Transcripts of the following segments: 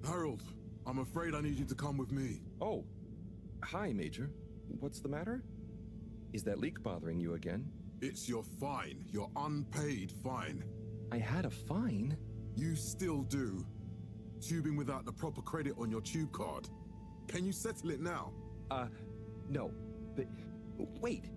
Harold, I'm afraid I need you to come with me. Oh, hi, Major. What's the matter? Is that leak bothering you again? It's your fine, your unpaid fine. I had a fine? You still do. Tubing without the proper credit on your tube card. Can you settle it now? No. But, wait.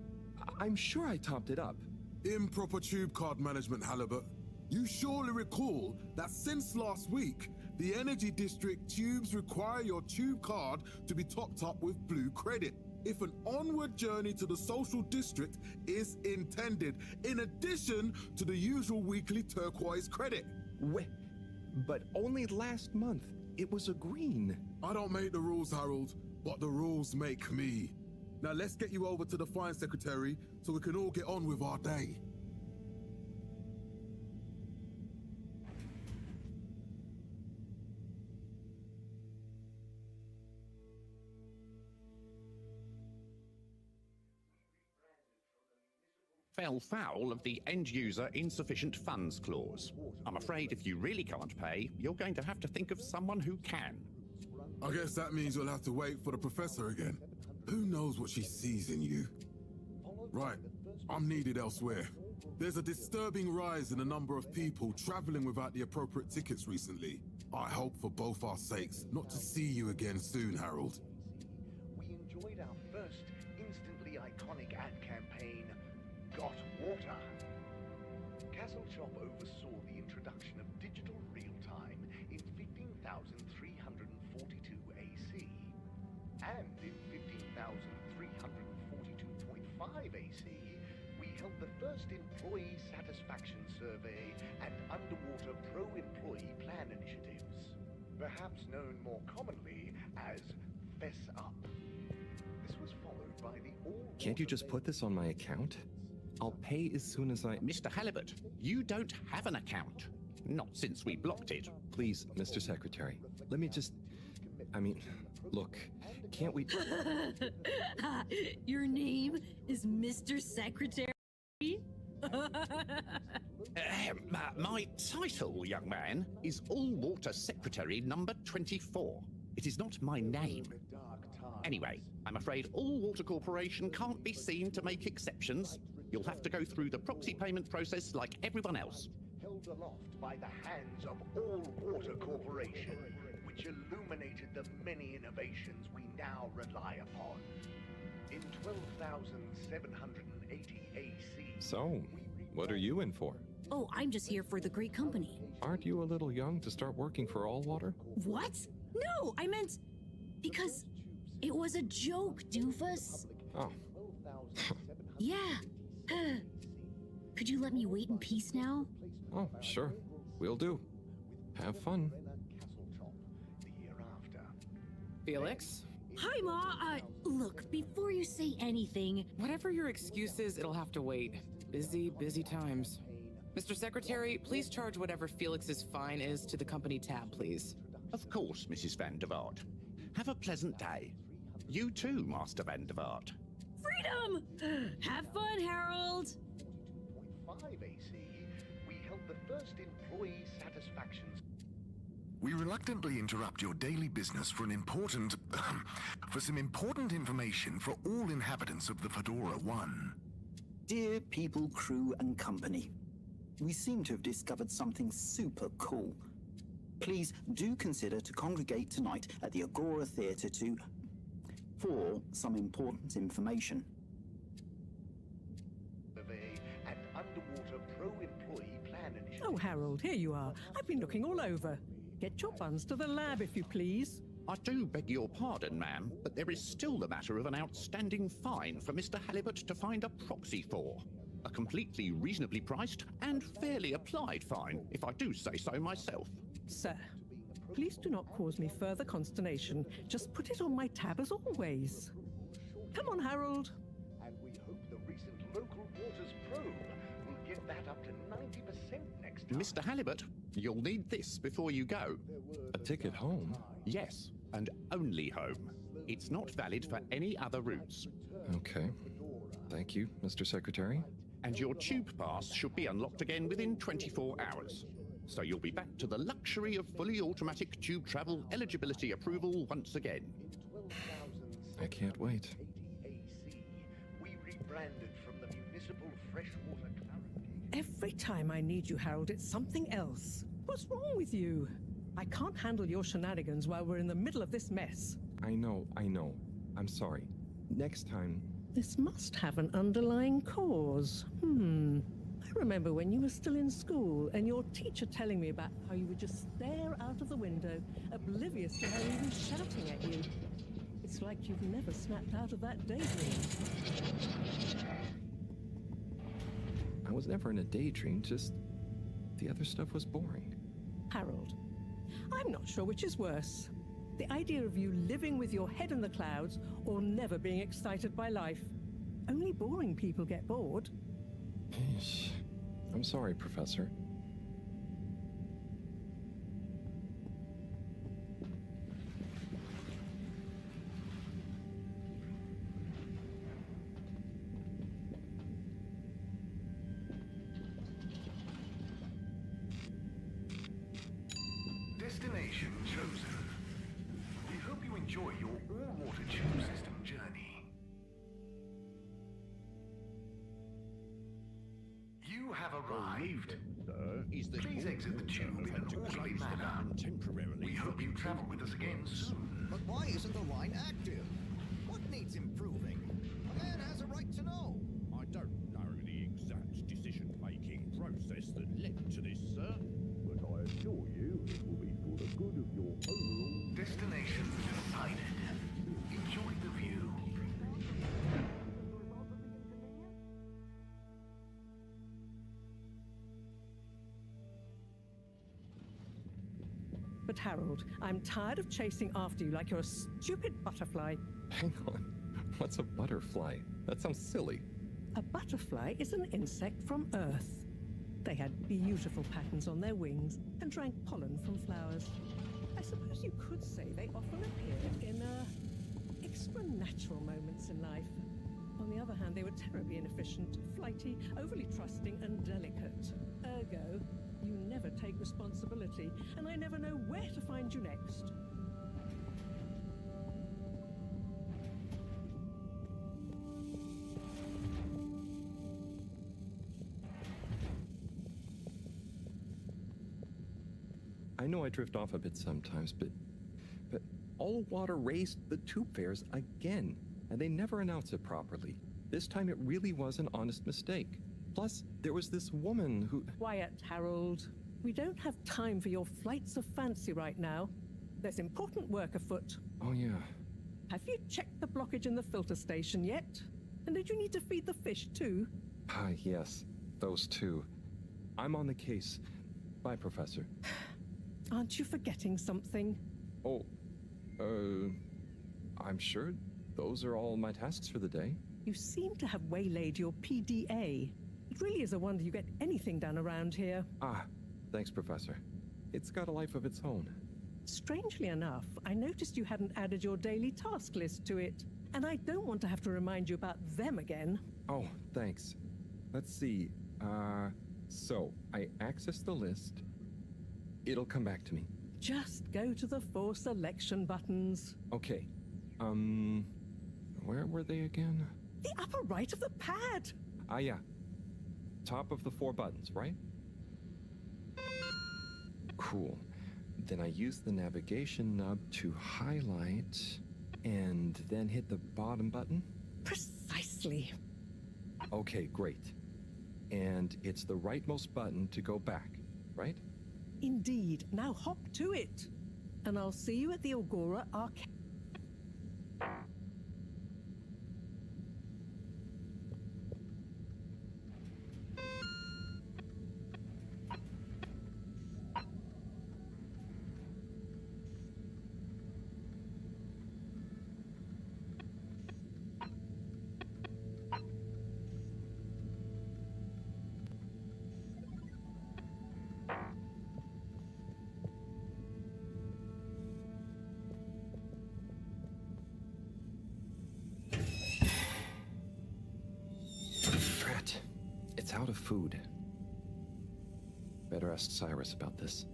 I'm sure I topped it up. Improper tube card management, Halibut. You surely recall that since last week, the Energy District tubes require your tube card to be topped up with blue credit if an onward journey to the social district is intended, in addition to the usual weekly turquoise credit. Wait, but only last month it was a green. I don't make the rules, Harold, but the rules make me. Now let's get you over to the fine secretary so we can all get on with our day. Fell foul of the end-user insufficient funds clause. I'm afraid if you really can't pay, you're going to have to think of someone who can. I guess that means you'll have to wait for the professor again. Who knows what she sees in you? Right, I'm needed elsewhere. There's a disturbing rise in the number of people traveling without the appropriate tickets recently. I hope for both our sakes not to see you again soon, Harold. We enjoyed our first instantly iconic ad campaign, Got Water. Castle Shop oversaw the introduction of digital real-time in 15,342 AC. And in 15,342.5 AC, we held the first employee satisfaction survey and underwater pro-employee plan initiatives, perhaps known more commonly as Fess Up. This was followed by the all. Can't you just put this on my account? I'll pay as soon as I... Mr. Halibut, you don't have an account. Not since we blocked it. Please, Mr. Secretary, let me just... I mean, look, can't we... Your name is Mr. Secretary? My title, young man, is All Water Secretary number 24. It is not my name. Anyway, I'm afraid All Water Corporation can't be seen to make exceptions. You'll have to go through the proxy payment process like everyone else. Held aloft by the hands of All Water Corporation, which illuminated the many innovations we now rely upon. In 12,780 AC. So, what are you in for? Oh, I'm just here for the great company. Aren't you a little young to start working for All Water? What? No, I meant because it was a joke, doofus. Oh. Yeah. Could you let me wait in peace now? Oh, sure. Will do. Have fun. Felix? Hi, Ma. Look, before you say anything... Whatever your excuse is, it'll have to wait. Busy, busy times. Mr. Secretary, please charge whatever Felix's fine is to the company tab, please. Of course, Mrs. Van der Vaart. Have a pleasant day. You too, Master Van der Vaart. Freedom! Have fun, Harold! 2.5 AC, we held the first employee satisfaction. We reluctantly interrupt your daily business for some important information for all inhabitants of the Fedora 1. Dear people, crew, and company, we seem to have discovered something super cool. Please do consider to congregate tonight at the Agora Theatre for some important information. And underwater pro-employee plan initiative. Oh, Harold, here you are. I've been looking all over. Get your buns to the lab, if you please. I do beg your pardon, ma'am, but there is still the matter of an outstanding fine for Mr. Halibut to find a proxy for. A completely reasonably priced and fairly applied fine, if I do say so myself. Sir, please do not cause me further consternation. Just put it on my tab as always. Come on, Harold. And we hope the recent local waters probe will get that up to 90% next time. Mr. Halibut, you'll need this before you go. A ticket home? Yes, and only home. It's not valid for any other routes. Okay. Thank you, Mr. Secretary. And your tube pass should be unlocked again within 24 hours. So you'll be back to the luxury of fully automatic tube travel eligibility approval once again. I can't wait. AC, we rebranded from the municipal freshwater clarification. Every time I need you, Harold, it's something else. What's wrong with you? I can't handle your shenanigans while we're in the middle of this mess. I know. I'm sorry. Next time. This must have an underlying cause. I remember when you were still in school and your teacher telling me about how you would just stare out of the window, oblivious to how he was shouting at you. It's like you've never snapped out of that daydream. I was never in a daydream, just the other stuff was boring. Harold, I'm not sure which is worse. The idea of you living with your head in the clouds or never being excited by life. Only boring people get bored. Eesh. I'm sorry, Professor. Destination chosen. We hope you enjoy your all-water tube system journey. You have arrived. Is the Please exit the tube in an orderly manner. temporarily? We hope you travel with us again soon. But why isn't the line active? What needs improving? A man has a right to know. I don't know the exact decision-making process that led to this, sir, but I assure you it will be for the good of your overall... Destination decided. Enjoy the view. But Harold, I'm tired of chasing after you like you're a stupid butterfly. Hang on. What's a butterfly? That sounds silly. A butterfly is an insect from Earth. They had beautiful patterns on their wings and drank pollen from flowers. I suppose you could say they often appeared in extra natural moments in life. On the other hand, they were terribly inefficient, flighty, overly trusting, and delicate. Ergo, you never take responsibility, and I never know where to find you next. I know I drift off a bit sometimes, but All Water raised the tube fares again, and they never announced it properly. This time it really was an honest mistake. Plus, there was this woman who... Quiet, Harold. We don't have time for your flights of fancy right now. There's important work afoot. Oh, yeah. Have you checked the blockage in the filter station yet? And did you need to feed the fish too? Ah, yes. Those two. I'm on the case. Bye, Professor. Aren't you forgetting something? Oh, I'm sure those are all my tasks for the day. You seem to have waylaid your PDA. It really is a wonder you get anything done around here. Ah, thanks, Professor. It's got a life of its own. Strangely enough, I noticed you hadn't added your daily task list to it, and I don't want to have to remind you about them again. Oh, thanks. Let's see. So I access the list. It'll come back to me. Just go to the 4 selection buttons. Okay. Where were they again? The upper right of the pad. Ah, yeah. Top of the 4 buttons, right? Cool. Then I use the navigation nub to highlight and then hit the bottom button. Precisely. Okay, great. And it's the rightmost button to go back, right? Indeed. Now hop to it. And I'll see you at the Agora Arcade. It's out of food. Better ask trust Cyrus about this.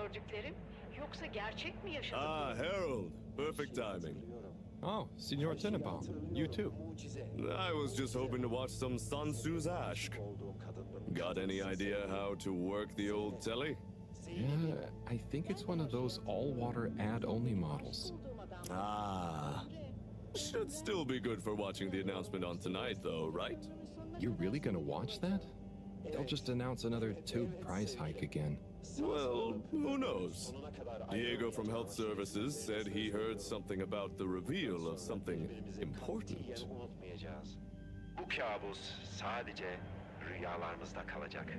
gördüklerim? Yoksa gerçek mi yaşadım? Ah, Harold. Perfect timing. Oh, Senor Tenenbaum, you too. I was just hoping to watch some Sun Tzu's Ashk. Got any idea how to work the old telly? Yeah, I think it's one of those all-water ad-only models. Ah. Should still be good for watching the announcement on tonight, though, right? You're really gonna watch that? They'll just announce another tube price hike again. Well, who knows? Diego from Health Services said he heard something about the reveal of something important. Bu kabus sadece rüyalarımızda kalacak.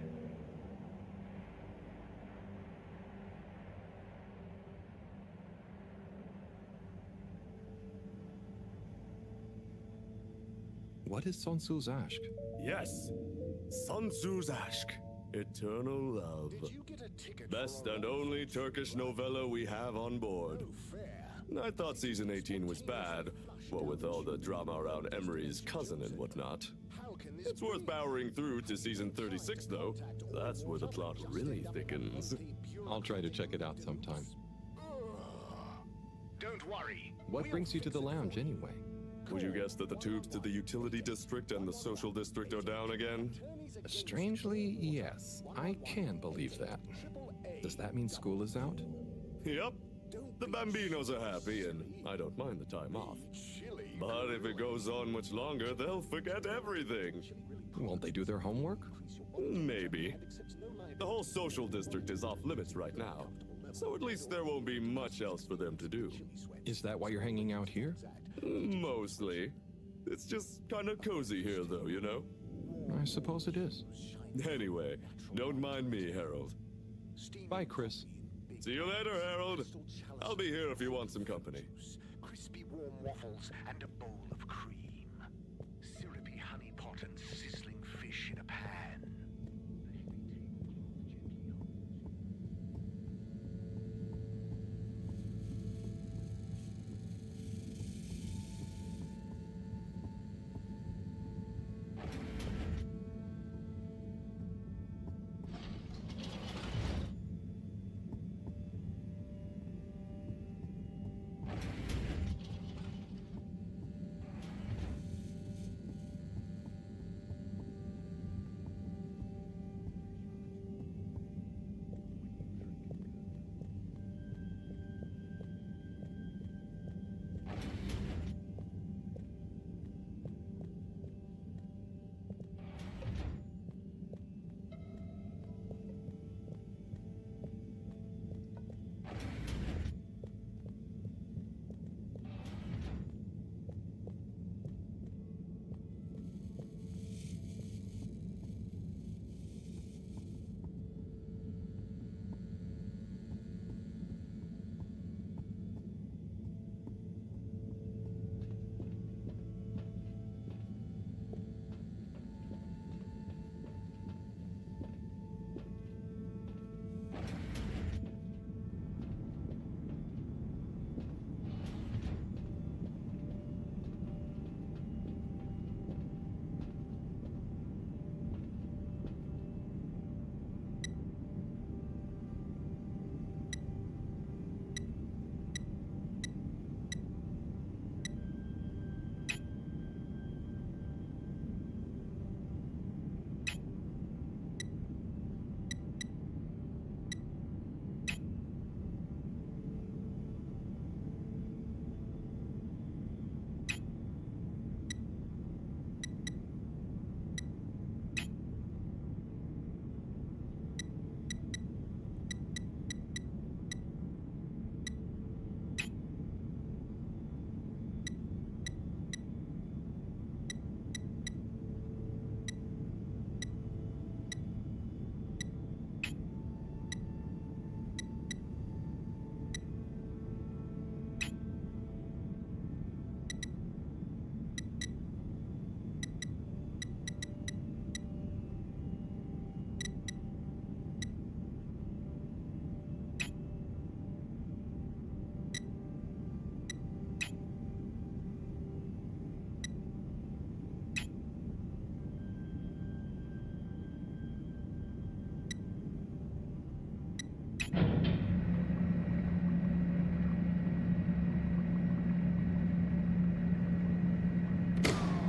What is Sun Tzu's Ashk? Yes, Sun Tzu's Ashk. Eternal Love. Best and only Turkish novella we have on board. I thought season 18 was bad, what with all the drama around Emery's cousin and whatnot. It's worth powering through to season 36, though. That's where the plot really thickens. I'll try to check it out sometime. Don't worry. What brings you to the lounge, anyway? Would you guess that the tubes to the utility district and the social district are down again? Strangely, yes. I can believe that. Does that mean school is out? Yep. The Bambinos are happy, and I don't mind the time off. But if it goes on much longer, they'll forget everything. Won't they do their homework? Maybe. The whole social district is off limits right now, so at least there won't be much else for them to do. Is that why you're hanging out here? Mostly. It's just kind of cozy here, though, you know? I suppose it is. Anyway, don't mind me, Harold. Bye, Chris. See you later, Harold. I'll be here if you want some company. Crispy warm waffles and a bowl of cream. Syrupy honey pot and sizzling fish in a pan.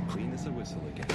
Clean as a whistle again.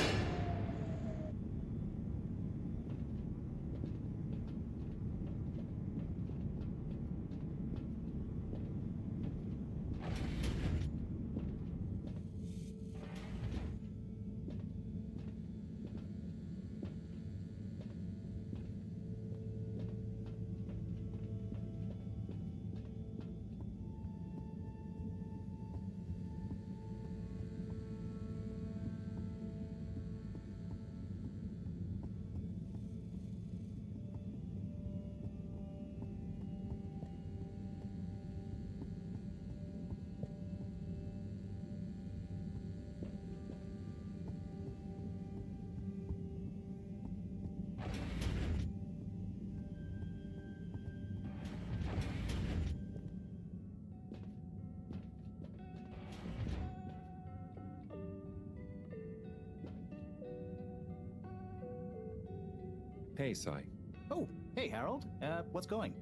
Hey, Sai. Oh, hey, Harold. What's going?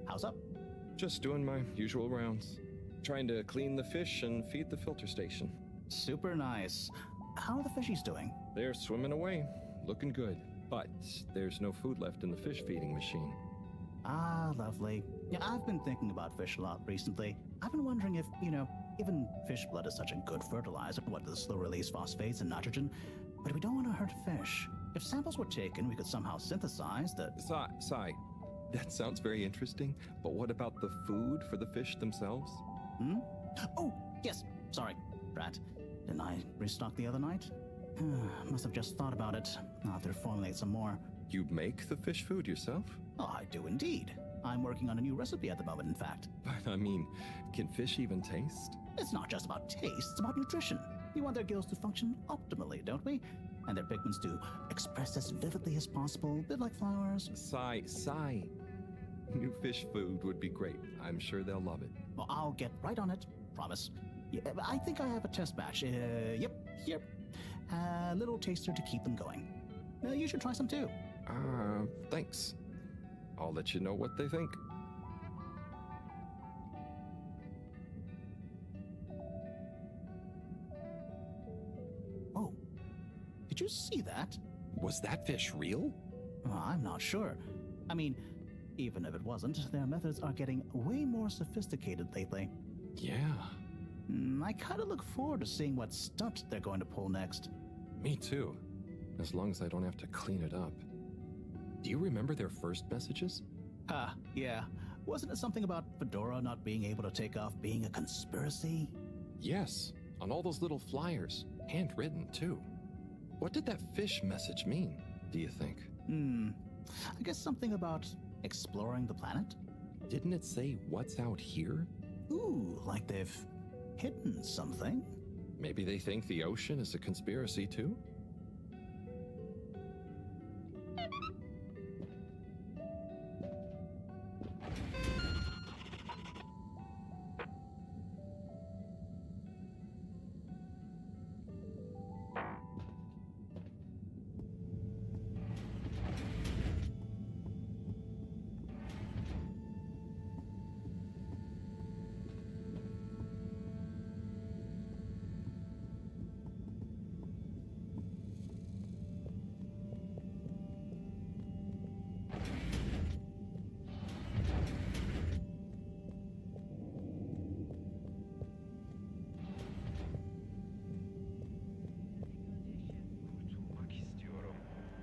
How's up? Just doing my usual rounds. Trying to clean the fish and feed the filter station. Super nice. How are the fishies doing? They're swimming away, looking good. But there's no food left in the fish feeding machine. Ah, lovely. Yeah, I've been thinking about fish a lot recently. I've been wondering if, given fish blood is such a good fertilizer, what the slow release phosphates and nitrogen, but we don't want to hurt fish. If samples were taken, we could somehow synthesize the... Sai, that sounds very interesting, but what about the food for the fish themselves? Oh, yes. Sorry, Brat. Didn't I restock the other night? Must have just thought about it. I'll have to formulate some more. You make the fish food yourself? Oh, I do indeed. I'm working on a new recipe at the moment, in fact. But can fish even taste? It's not just about taste, it's about nutrition. We want their gills to function optimally, don't we? And their pigments to express as vividly as possible, a bit like flowers. Sai. New fish food would be great. I'm sure they'll love it. Well, I'll get right on it. Promise. Yeah, I think I have a test batch. Yep. A little taster to keep them going. You should try some too. Thanks. I'll let you know what they think. Oh, did you see that? Was that fish real? I'm not sure. Even if it wasn't, their methods are getting way more sophisticated lately. Yeah. I kind of look forward to seeing what stunt they're going to pull next. Me too. As long as I don't have to clean it up. Do you remember their first messages? Yeah. Wasn't it something about Fedora not being able to take off being a conspiracy? Yes, on all those little flyers. Handwritten, too. What did that fish message mean, do you think? I guess something about exploring the planet? Didn't it say what's out here? Ooh, like they've hidden something? Maybe they think the ocean is a conspiracy, too?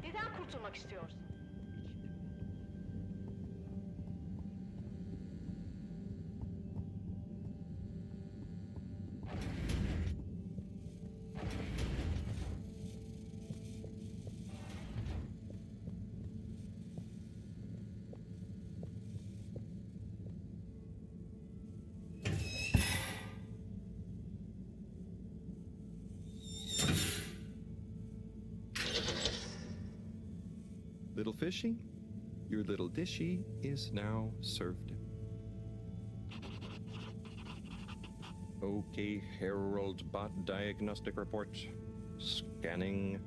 Neden kurtulmak istiyorsun? Little fishy, your little dishy is now served. Okay, Harold Bot diagnostic report. Scanning.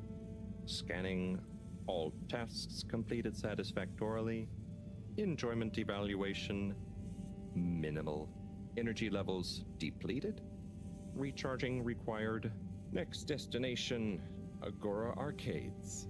All tasks completed satisfactorily. Enjoyment evaluation minimal. Energy levels depleted. Recharging required. Next destination, Agora Arcades.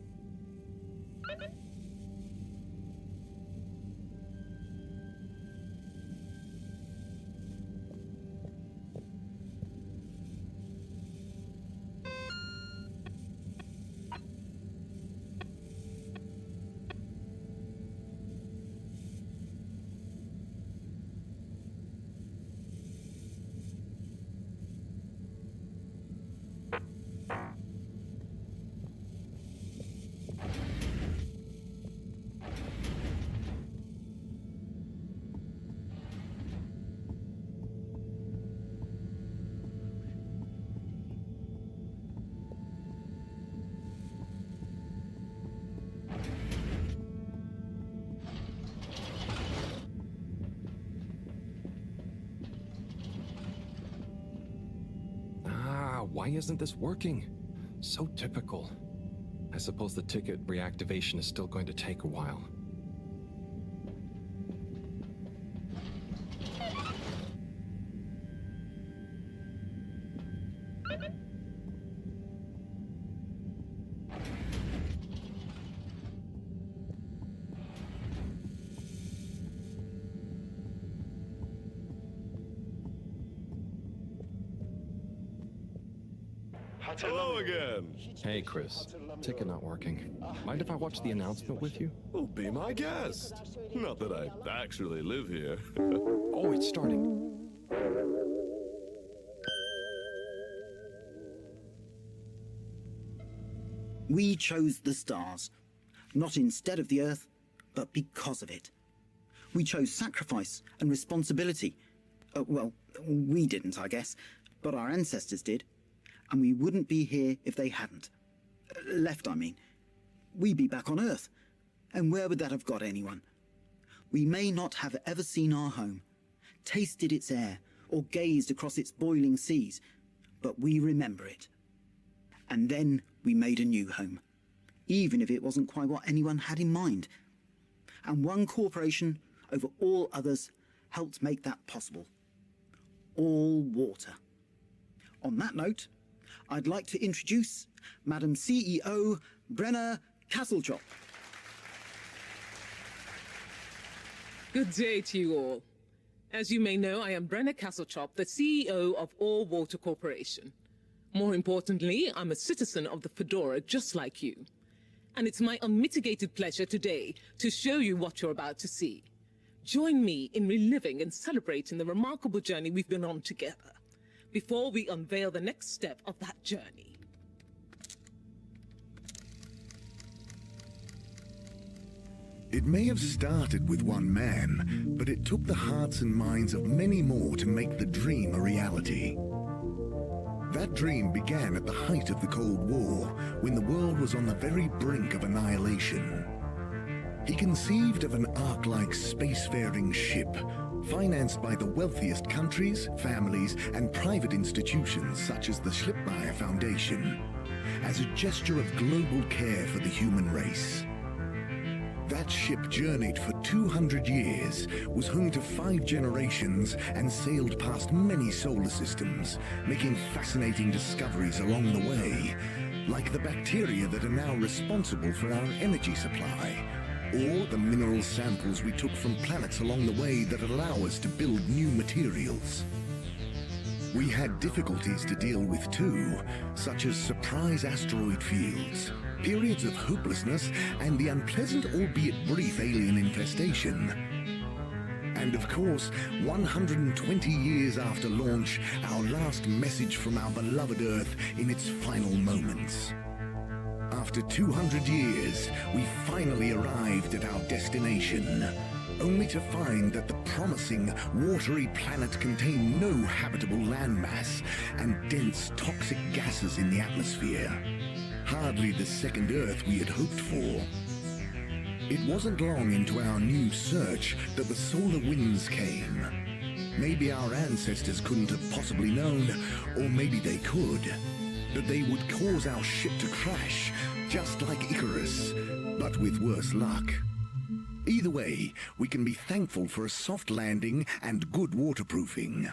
Why isn't this working? So typical. I suppose the ticket reactivation is still going to take a while. Hello again. Hey, Chris. Ticket not working. Mind if I watch the announcement with you? Well, be my guest. Not that I actually live here. Oh, it's starting. We chose the stars, not instead of the Earth, but because of it. We chose sacrifice and responsibility. Well, we didn't, I guess, but our ancestors did. And we wouldn't be here if they hadn't. Left, I mean. We'd be back on Earth. And where would that have got anyone? We may not have ever seen our home, tasted its air, or gazed across its boiling seas, but we remember it. And then we made a new home, even if it wasn't quite what anyone had in mind. And one corporation over all others helped make that possible. All water. On that note, I'd like to introduce Madam CEO Brenna Castletop. Good day to you all. As you may know, I am Brenna Castletop, the CEO of All Water Corporation. More importantly, I'm a citizen of the Fedora just like you. And it's my unmitigated pleasure today to show you what you're about to see. Join me in reliving and celebrating the remarkable journey we've been on together, before we unveil the next step of that journey. It may have started with one man, but it took the hearts and minds of many more to make the dream a reality. That dream began at the height of the Cold War, when the world was on the very brink of annihilation. He conceived of an Ark-like spacefaring ship, financed by the wealthiest countries, families, and private institutions such as the Schlipmeyer Foundation, as a gesture of global care for the human race. That ship journeyed for 200 years, was home to 5 generations, and sailed past many solar systems, making fascinating discoveries along the way, like the bacteria that are now responsible for our energy supply, or the mineral samples we took from planets along the way that allow us to build new materials. We had difficulties to deal with too, such as surprise asteroid fields, periods of hopelessness, and the unpleasant albeit brief alien infestation. And of course, 120 years after launch, our last message from our beloved Earth in its final moments. After 200 years, we finally arrived at our destination, only to find that the promising, watery planet contained no habitable landmass and dense, toxic gases in the atmosphere. Hardly the second Earth we had hoped for. It wasn't long into our new search that the solar winds came. Maybe our ancestors couldn't have possibly known, or maybe they could, that they would cause our ship to crash, just like Icarus, but with worse luck. Either way, we can be thankful for a soft landing and good waterproofing.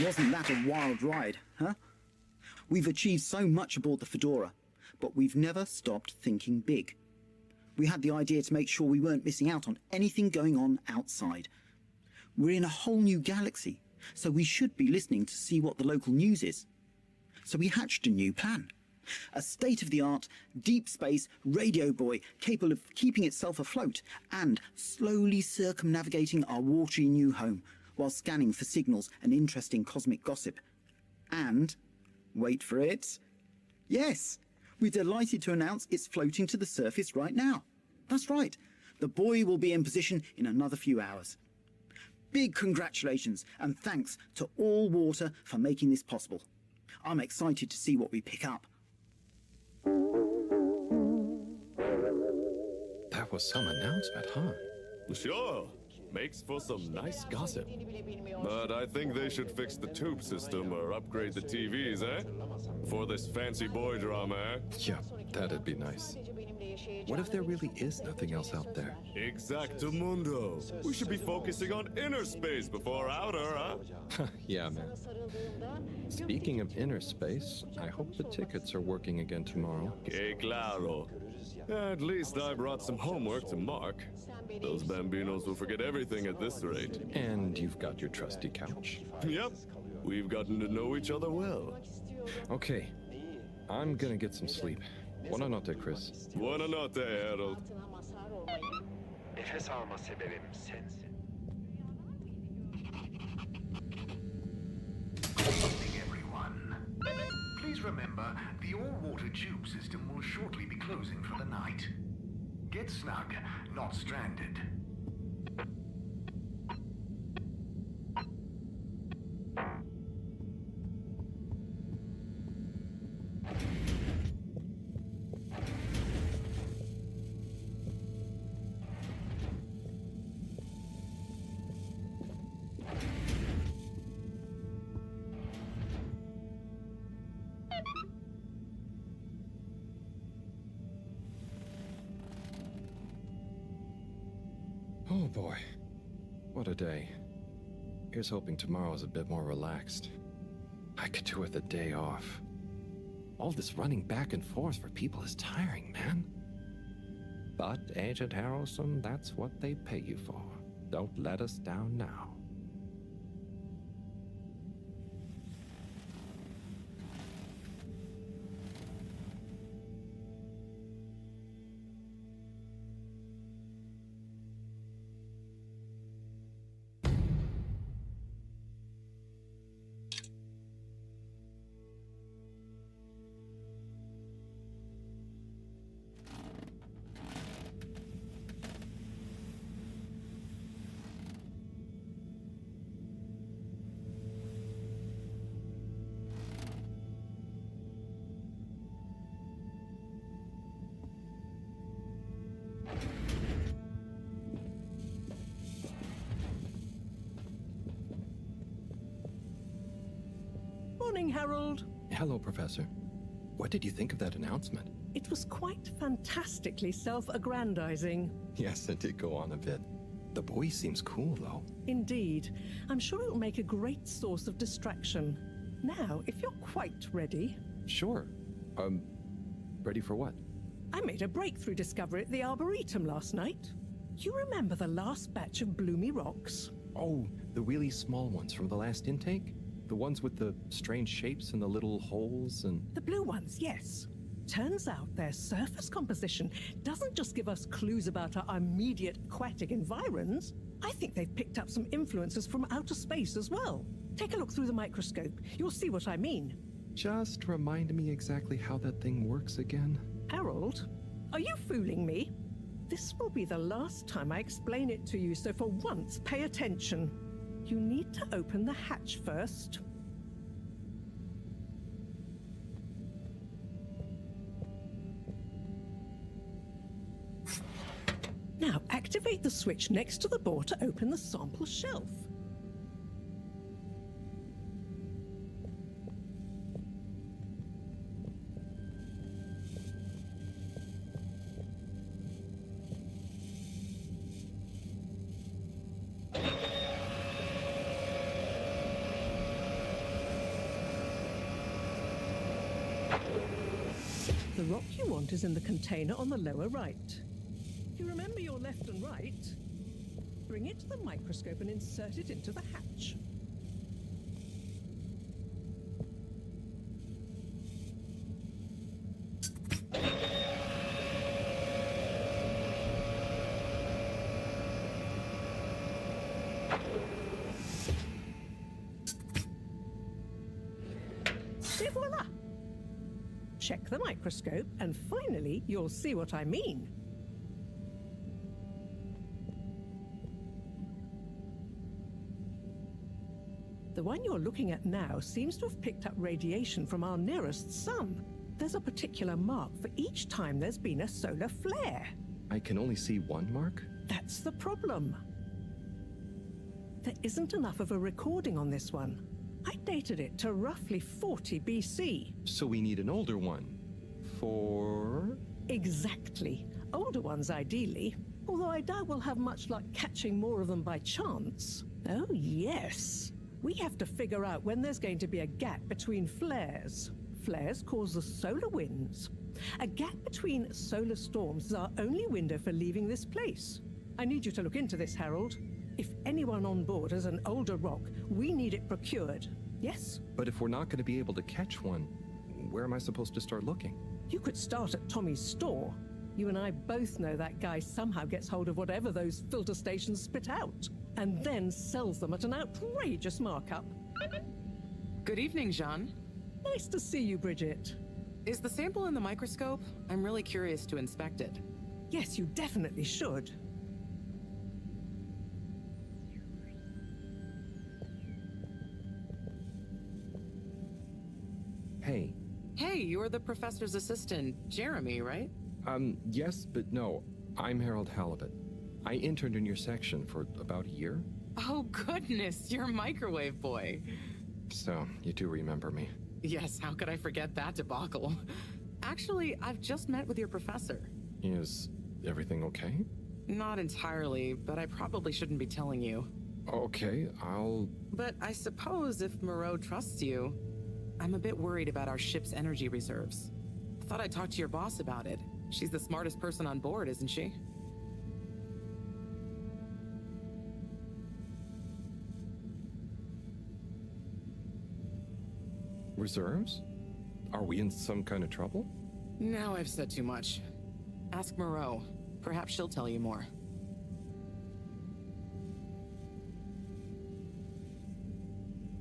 Wasn't that a wild ride, huh? We've achieved so much aboard the Fedora, but we've never stopped thinking big. We had the idea to make sure we weren't missing out on anything going on outside. We're in a whole new galaxy, so we should be listening to see what the local news is. So we hatched a new plan. A state-of-the-art, deep space radio buoy capable of keeping itself afloat and slowly circumnavigating our watery new home while scanning for signals and interesting cosmic gossip. And, wait for it, yes, we're delighted to announce it's floating to the surface right now. That's right, the buoy will be in position in another few hours. Big congratulations and thanks to All Water for making this possible. I'm excited to see what we pick up. That was some announcement, huh? Sure. Makes for some nice gossip. But I think they should fix the tube system or upgrade the TVs, eh? For this fancy boy drama, eh? Yeah, that'd be nice. What if there really is nothing else out there? Exactamundo. We should be focusing on inner space before outer, huh? Yeah, man. Speaking of inner space, I hope the tickets are working again tomorrow. Que claro. At least I brought some homework to mark. Those bambinos will forget everything at this rate. And you've got your trusty couch. Yep. We've gotten to know each other well. Okay. I'm gonna get some sleep. Buonanotte, Chris. Buonanotte, Harold. Nefes alma sebebim sensin. Good evening, everyone. Please remember, the all-water tube system will shortly be closing for the night. Get snug, not stranded. Oh boy, what a day. Here's hoping tomorrow's a bit more relaxed. I could do with a day off. All this running back and forth for people is tiring, man. But, Agent Harrelson, that's what they pay you for. Don't let us down now. Morning, Harold. Hello, Professor. What did you think of that announcement? It was quite fantastically self-aggrandizing. Yes, it did go on a bit. The boy seems cool, though. Indeed. I'm sure it'll make a great source of distraction. Now, if you're quite ready... Sure. Ready for what? I made a breakthrough discovery at the Arboretum last night. You remember the last batch of bloomy rocks? Oh, the really small ones from the last intake? The ones with the strange shapes and the little holes and... The blue ones, yes. Turns out their surface composition doesn't just give us clues about our immediate aquatic environs. I think they've picked up some influences from outer space as well. Take a look through the microscope. You'll see what I mean. Just remind me exactly how that thing works again. Harold, are you fooling me? This will be the last time I explain it to you, so for once, pay attention. You need to open the hatch first. Now, activate the switch next to the door to open the sample shelf. The rock you want is in the container on the lower right. You remember your left and right? Bring it to the microscope and insert it into the hatch. Et voila! Check the microscope, and finally, you'll see what I mean. The one you're looking at now seems to have picked up radiation from our nearest sun. There's a particular mark for each time there's been a solar flare. I can only see one mark? That's the problem. there isn't enough of a recording on this one. I dated it to roughly 40 BC. So we need an older one. For... Exactly. Older ones, ideally. Although I doubt we'll have much luck catching more of them by chance. Oh, yes. We have to figure out when there's going to be a gap between flares. Flares cause the solar winds. A gap between solar storms is our only window for leaving this place. I need you to look into this, Harold. If anyone on board has an older rock, we need it procured. Yes? But if we're not going to be able to catch one, where am I supposed to start looking? You could start at Tommy's store. You and I both know that guy somehow gets hold of whatever those filter stations spit out, and then sells them at an outrageous markup. Good evening, Jean. Nice to see you, Bridget. Is the sample in the microscope? I'm really curious to inspect it. Yes, you definitely should. Hey. Hey, you're the professor's assistant, Jeremy, right? Yes, but no. I'm Harold Halbut. I interned in your section for about a year. Oh, goodness, you're Microwave Boy. So, you do remember me. Yes, how could I forget that debacle? Actually, I've just met with your professor. Is everything okay? Not entirely, but I probably shouldn't be telling you. Okay, I'll... But I suppose if Moreau trusts you, I'm a bit worried about our ship's energy reserves. I thought I'd talk to your boss about it. She's the smartest person on board, isn't she? Reserves? Are we in some kind of trouble? Now I've said too much. Ask Moreau. Perhaps she'll tell you more.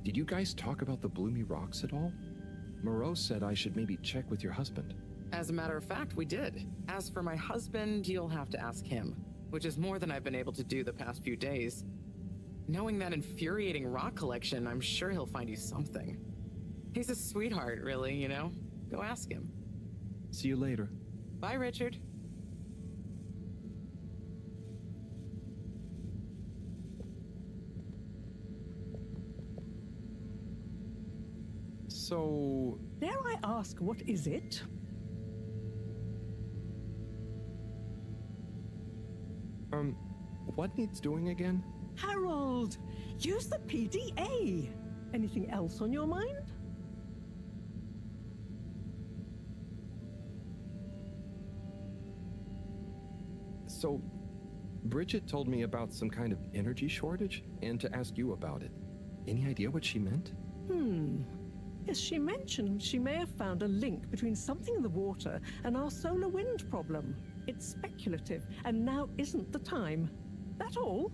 Did you guys talk about the Bloomy Rocks at all? Moreau said I should maybe check with your husband. As a matter of fact, we did. As for my husband, you'll have to ask him, which is more than I've been able to do the past few days. Knowing that infuriating rock collection, I'm sure he'll find you something. He's a sweetheart, really, you know? Go ask him. See you later. Bye, Richard. So... Dare I ask, what is it? What needs doing again? Harold! Use the PDA! Anything else on your mind? So, Bridget told me about some kind of energy shortage, and to ask you about it. Any idea what she meant? Yes, she mentioned she may have found a link between something in the water and our solar wind problem. It's speculative, and now isn't the time. That all?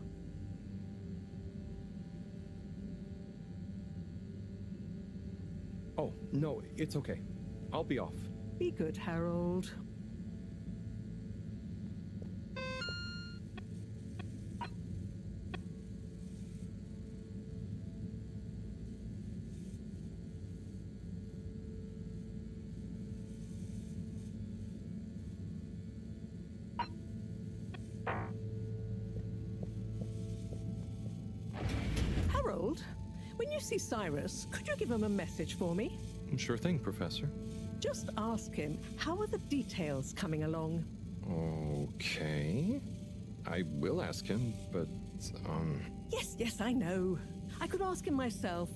Oh, no, it's okay. I'll be off. Be good, Harold. Harold, when you see Cyrus, could you give him a message for me? Sure thing, Professor. Just ask him, how are the details coming along? Okay. I will ask him, but, Yes, I know. I could ask him myself,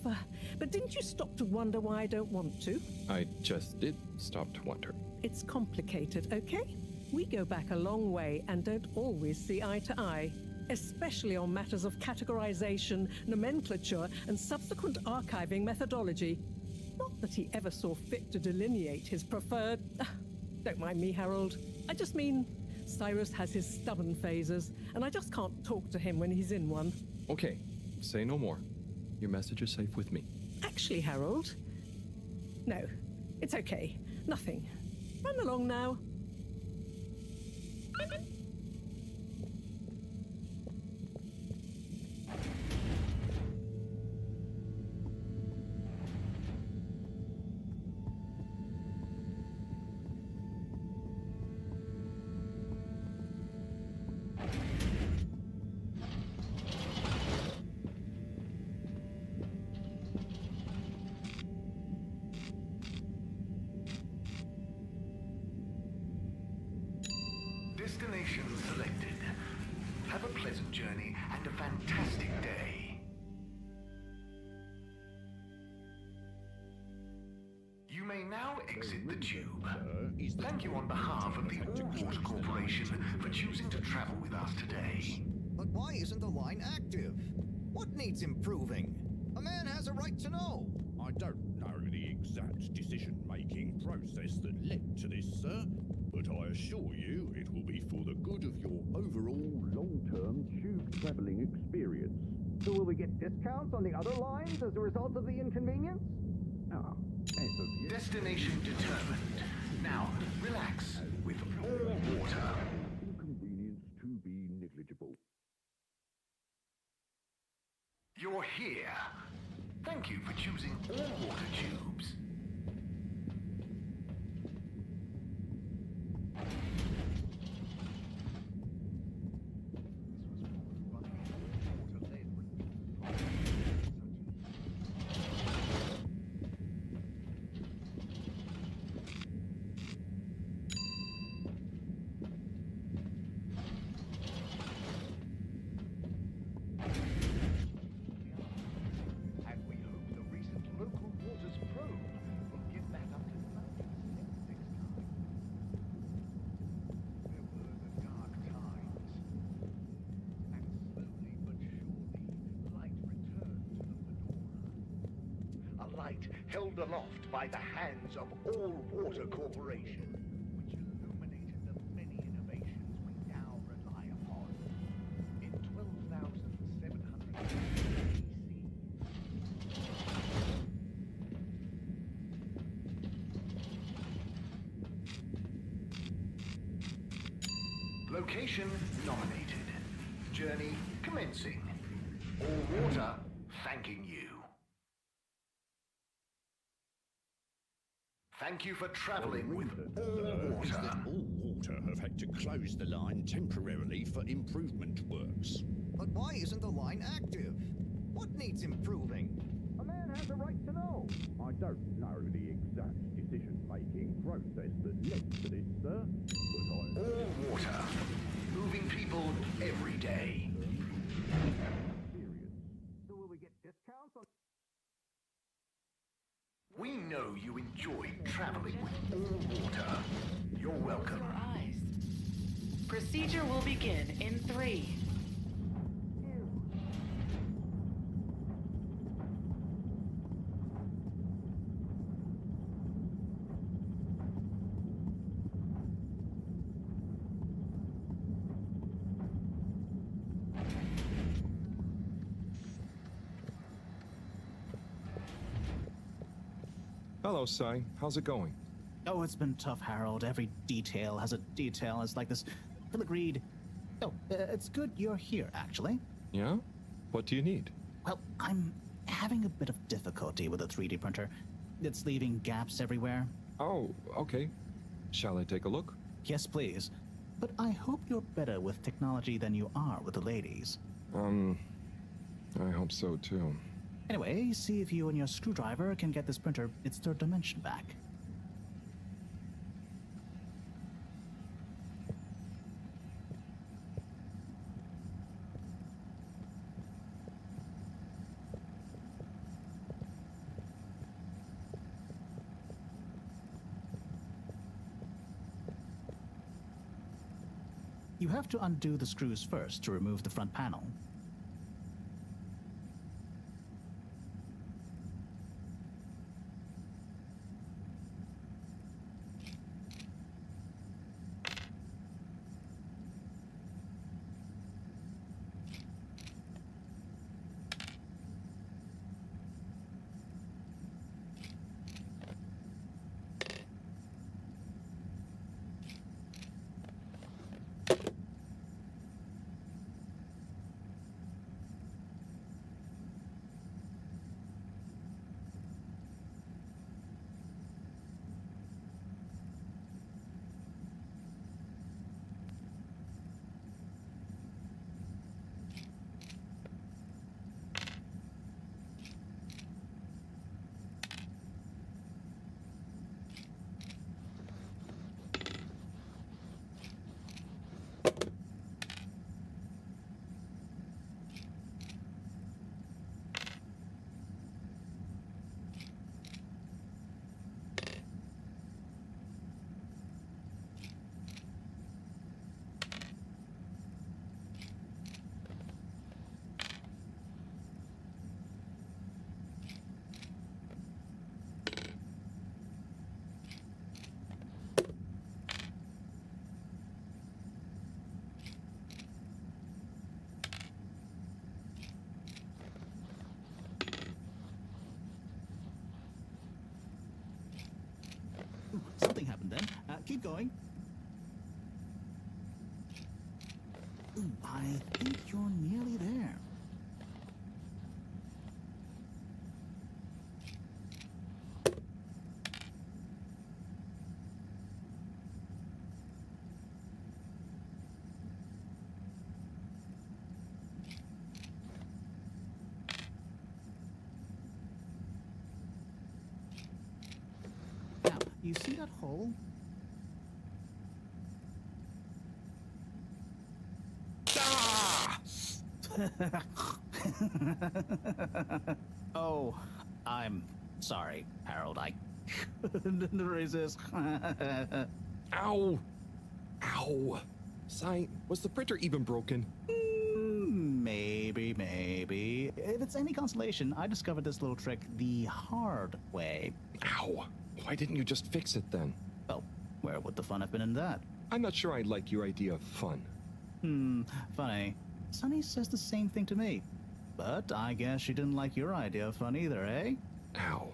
but didn't you stop to wonder why I don't want to? I just did stop to wonder. It's complicated, okay? We go back a long way and don't always see eye to eye, especially on matters of categorization, nomenclature, and subsequent archiving methodology. Not that he ever saw fit to delineate his preferred... Don't mind me, Harold. I just mean, Cyrus has his stubborn phases, and I just can't talk to him when he's in one. Okay, say no more. Your message is safe with me. Actually, Harold... No, it's okay. Nothing. Run along now. pleasant journey and a fantastic day. You may now exit the tube. Thank you on behalf of the All-Water Corporation for choosing to travel with us today. But why isn't the line active? What needs improving? A man has a right to know. I don't know the exact decision-making process that led to this, sir, but I assure you it will be for the good of your overall long-term tube traveling experience. So will we get discounts on the other lines as a result of the inconvenience? Destination determined. Now, relax with All-Water. Inconvenience to be negligible. You're here. Thank you for choosing All-Water tubes. Held aloft by the hands of All-Water Corporation, which illuminated the many innovations we now rely upon. In 12,700 BC. Location nominated. Journey commencing. All-Water thanking you. Thank you for traveling with All-Water. Is that All-Water have had to close the line temporarily for improvement works. But why isn't the line active? What needs improving? A man has a right to know. I don't know the exact decision-making process that led to this, sir, but All-Water. Moving people every day. So will we get discounts on... We know you enjoyed traveling with All-Water. You're welcome. Your eyes. Procedure will begin in 3. Hello, Sai. How's it going? Oh, it's been tough, Harold. Every detail has a detail. It's like this filigreed. Oh, it's good you're here, actually. Yeah? What do you need? Well, I'm having a bit of difficulty with the 3D printer. It's leaving gaps everywhere. Oh, okay. Shall I take a look? Yes, please. But I hope you're better with technology than you are with the ladies. I hope so, too. Anyway, see if you and your screwdriver can get this printer its third dimension back. You have to undo the screws first to remove the front panel. going. Ooh, I think you're nearly there. Now, you see that hole? Oh, I'm sorry, Harold. I couldn't resist. Ow! Ow! Sai, was the printer even broken? Maybe. If it's any consolation, I discovered this little trick the hard way. Ow! Why didn't you just fix it then? Well, where would the fun have been in that? I'm not sure I like your idea of fun. Funny. Sunny says the same thing to me. But I guess she didn't like your idea of fun either, eh? Ow.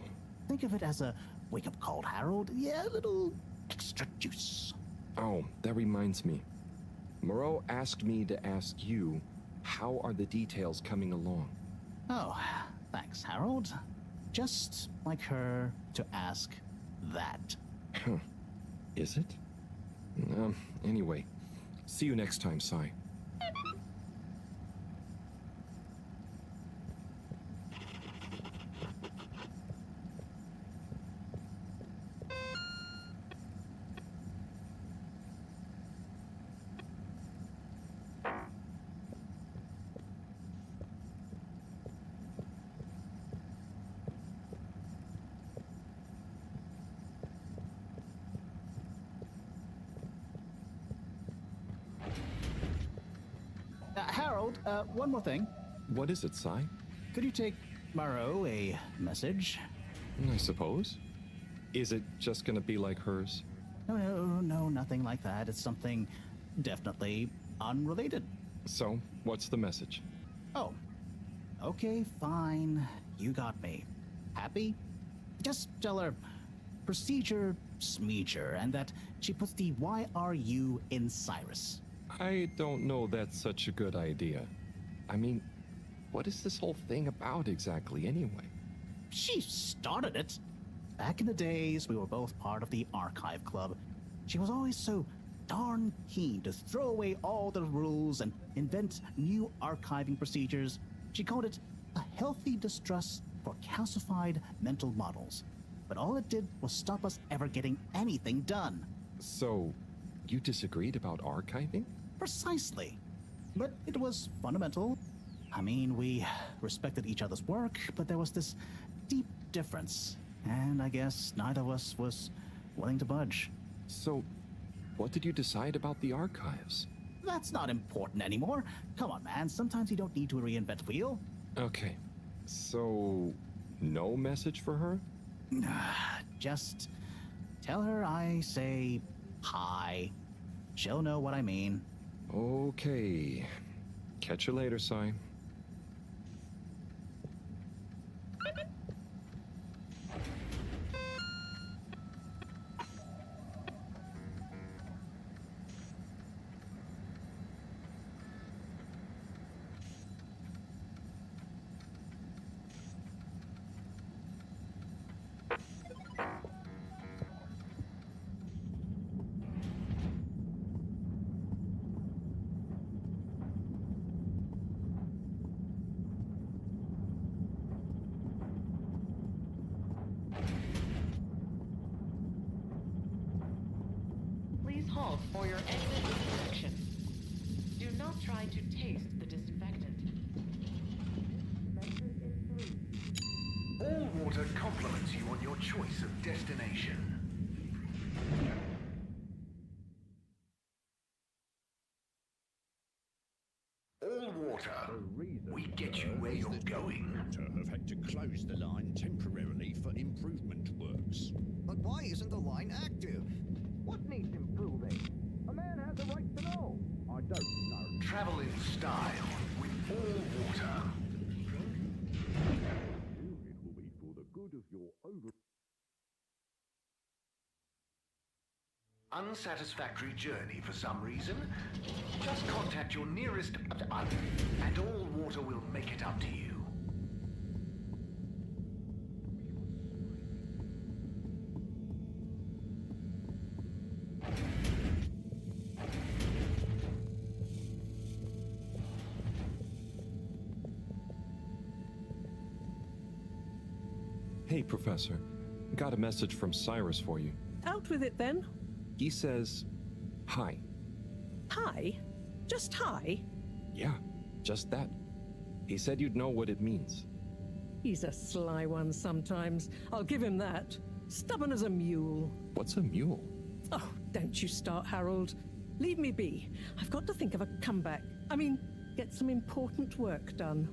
Think of it as a wake-up call, Harold. Yeah, a little extra juice. Oh, that reminds me. Moreau asked me to ask you, how are the details coming along? Oh, thanks, Harold. Just like her to ask that. Huh. Is it? Anyway, see you next time, Sai. Harold, one more thing. What is it, Sai? Could you take Moreau a message? I suppose. Is it just gonna be like hers? No, nothing like that. It's something definitely unrelated. So, what's the message? Oh, okay, fine. You got me. Happy? Just tell her procedure smeeger and that she puts the YRU in Cyrus. I don't know that's such a good idea. I mean, what is this whole thing about exactly anyway? She started it. Back in the days, we were both part of the Archive Club. She was always so darn keen to throw away all the rules and invent new archiving procedures. She called it a healthy distrust for calcified mental models. But all it did was stop us ever getting anything done. So, you disagreed about archiving? Precisely. But it was fundamental. I mean, we respected each other's work, but there was this deep difference. And I guess neither of us was willing to budge. So, what did you decide about the archives? That's not important anymore. Come on, man. Sometimes you don't need to reinvent the wheel. Okay. So, no message for her? Just tell her I say hi. She'll know what I mean. Okay. Catch you later, Sai. Please halt for your exit disinfection. Do not try to taste the disinfectant. All water compliments you on your choice of destination. All water. We get you where you're going. Have had to close the line temporarily for improvement works. But why isn't the line active? What needs improving? A man has a right to know. I don't know. Travel in style with all water. It will be for the good of your over... Unsatisfactory journey for some reason? Just contact your nearest and all water will make it up to you. Hey, Professor. Got a message from Cyrus for you. Out with it then. He says, hi. Hi? Just hi? Yeah, just that. He said you'd know what it means. He's a sly one sometimes. I'll give him that. Stubborn as a mule. What's a mule? Oh, don't you start, Harold. Leave me be. I've got to think of a comeback. I mean, get some important work done.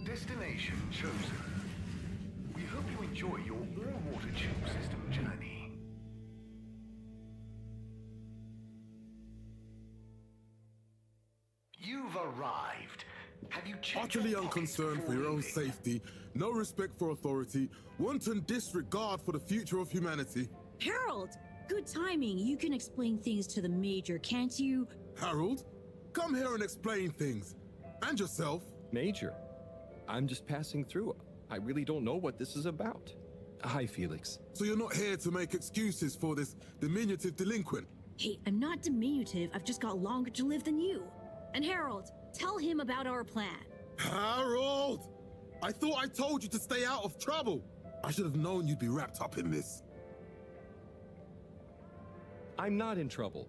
Destination chosen. We hope you enjoy your all-water tube system journey. You've arrived. Have you checked Utterly your pockets unconcerned for before your own leaving? safety, no respect for authority, wanton disregard for the future of humanity. Harold! Good timing. You can explain things to the Major, can't you? Harold, come here and explain things. And yourself. Major, I'm just passing through. I really don't know what this is about. Hi, Felix. So you're not here to make excuses for this diminutive delinquent? Hey, I'm not diminutive. I've just got longer to live than you. And Harold, tell him about our plan. Harold! I thought I told you to stay out of trouble. I should have known you'd be wrapped up in this. I'm not in trouble.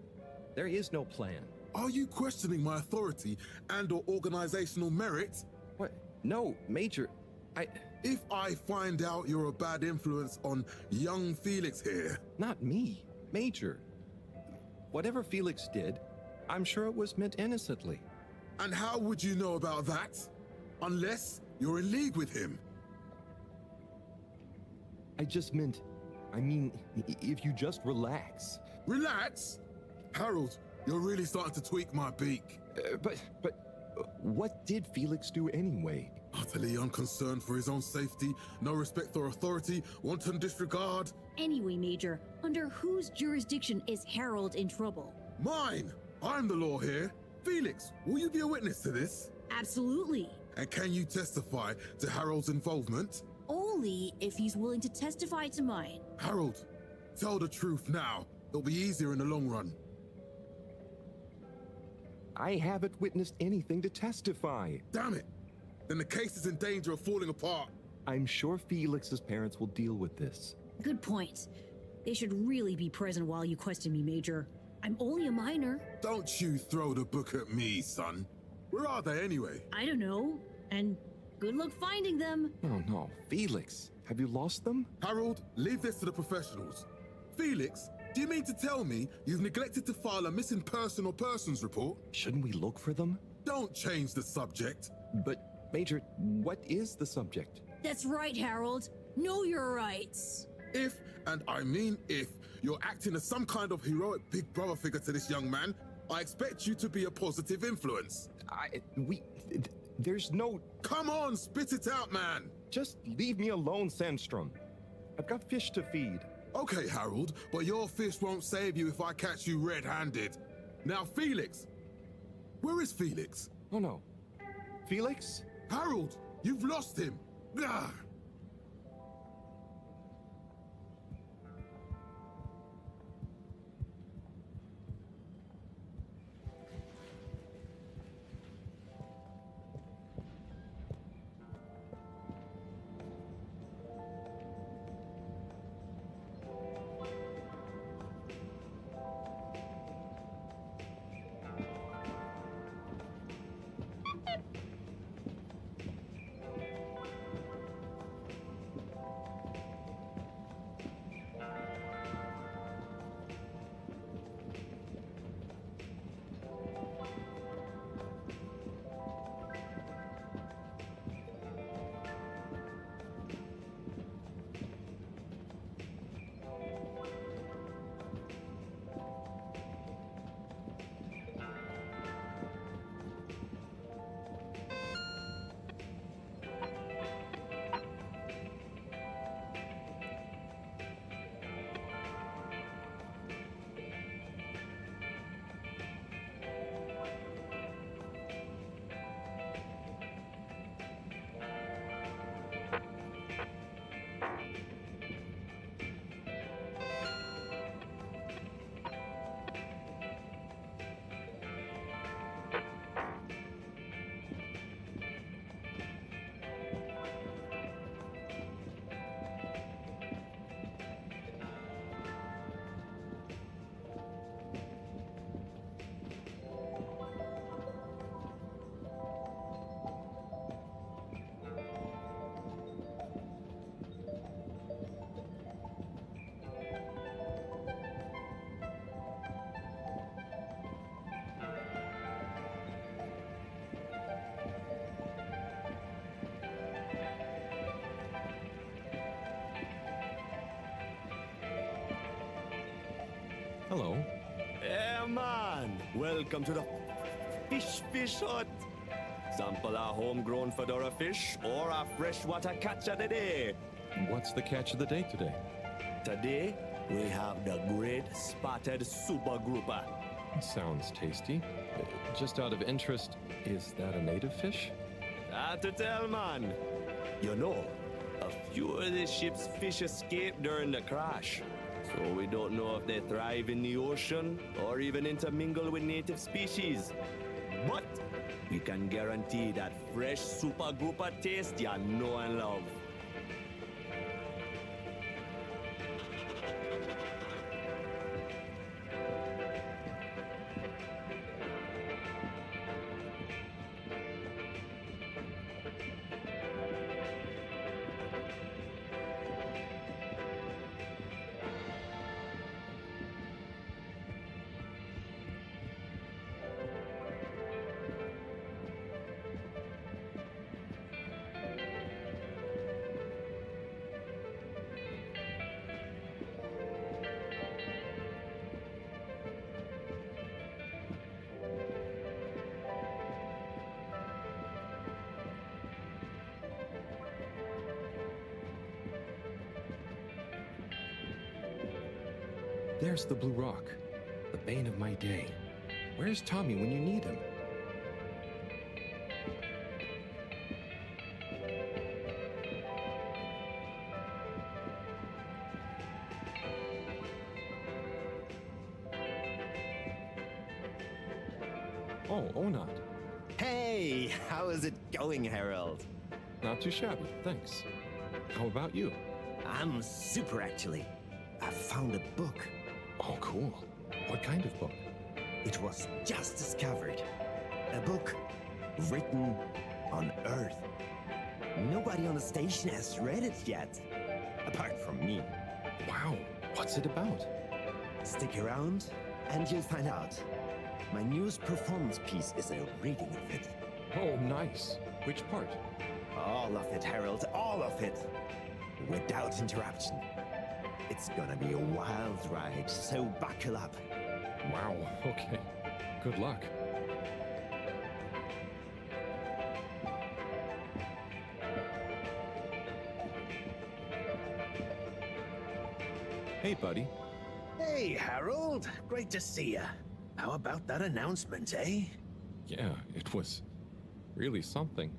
There is no plan. Are you questioning my authority and/or organizational merit? What? No, Major, If I find out you're a bad influence on young Felix here... Not me, Major. Whatever Felix did, I'm sure it was meant innocently. And how would you know about that? Unless you're in league with him. I mean, if you just relax. Relax? Harold, you're really starting to tweak my beak. But what did Felix do anyway? Utterly unconcerned for his own safety, no respect for authority, wanton disregard. Anyway, Major, under whose jurisdiction is Harold in trouble? Mine! I'm the law here. Felix, will you be a witness to this? Absolutely. And can you testify to Harold's involvement? Only if he's willing to testify to mine. Harold, tell the truth now. It'll be easier in the long run. I haven't witnessed anything to testify. Damn it! Then the case is in danger of falling apart. I'm sure Felix's parents will deal with this. Good point. They should really be present while you question me, Major. I'm only a minor. Don't you throw the book at me, son. Where are they anyway? I don't know. And good luck finding them. Oh no, Felix, have you lost them? Harold, leave this to the professionals. Felix, do you mean to tell me you've neglected to file a missing person or persons report? Shouldn't we look for them? Don't change the subject. But, Major, what is the subject? That's right, Harold. Know your rights. If, and I mean if, you're acting as some kind of heroic big brother figure to this young man, I expect you to be a positive influence. There's no... Come on, spit it out, man! Just leave me alone, Sandstrom. I've got fish to feed. Okay, Harold, but your fish won't save you if I catch you red-handed. Now, Felix! Where is Felix? Oh no. Felix? Harold, you've lost him! Gah! Hello. Yeah, man. Welcome to the fish hut. Sample a homegrown fedora fish or a freshwater catch of the day. What's the catch of the day today? Today, we have the great spotted super grouper. Sounds tasty. Just out of interest, is that a native fish? Hard to tell, man. You know, a few of the ship's fish escaped during the crash. So we don't know if they thrive in the ocean or even intermingle with native species. But we can guarantee that fresh super grouper taste you know and love. There's the Blue Rock, the bane of my day. Where's Tommy when you need him? Oh, Onat. Hey, how is it going, Harold? Not too shabby, thanks. How about you? I'm super, actually. I found a book. Oh, cool. What kind of book? It was just discovered. A book written on Earth. Nobody on the station has read it yet, apart from me. Wow, what's it about? Stick around and you'll find out. My newest performance piece is a reading of it. Oh, nice. Which part? All of it, Harold, all of it. Without interruption. It's gonna be a wild ride, so buckle up. Wow, okay. Good luck. Hey, buddy. Hey, Harold. Great to see ya. How about that announcement, eh? Yeah, it was really something.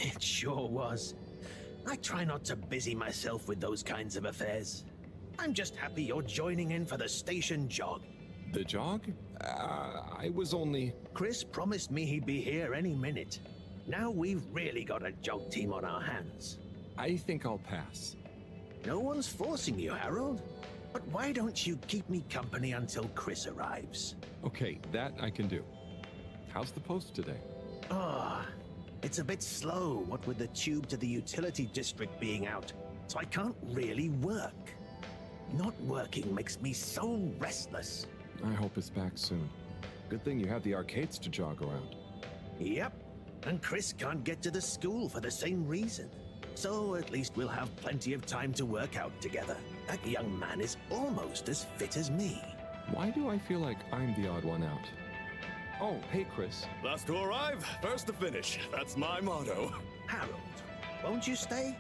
It sure was. I try not to busy myself with those kinds of affairs. I'm just happy you're joining in for the station jog. The jog? I was only... Chris promised me he'd be here any minute. Now we've really got a jog team on our hands. I think I'll pass. No one's forcing you, Harold. But why don't you keep me company until Chris arrives? Okay, that I can do. How's the post today? It's a bit slow, what with the tube to the utility district being out, so I can't really work. Not working makes me so restless. I hope it's back soon. Good thing you have the arcades to jog around. Yep, and Chris can't get to the school for the same reason. So at least we'll have plenty of time to work out together. That young man is almost as fit as me. Why do I feel like I'm the odd one out? Oh, hey, Chris. Last to arrive, first to finish. That's my motto. Harold, won't you stay?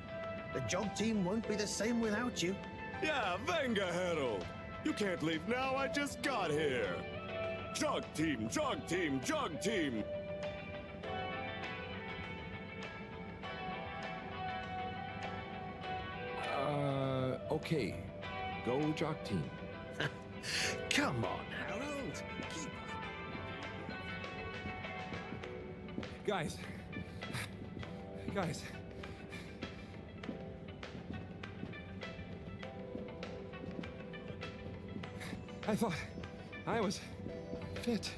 The jog team won't be the same without you. Yeah, venga, Harold. You can't leave now, I just got here. Jog team, jog team, jog team. Okay. Go jog team. Come on, Harold. Keep Guys. I thought I was fit.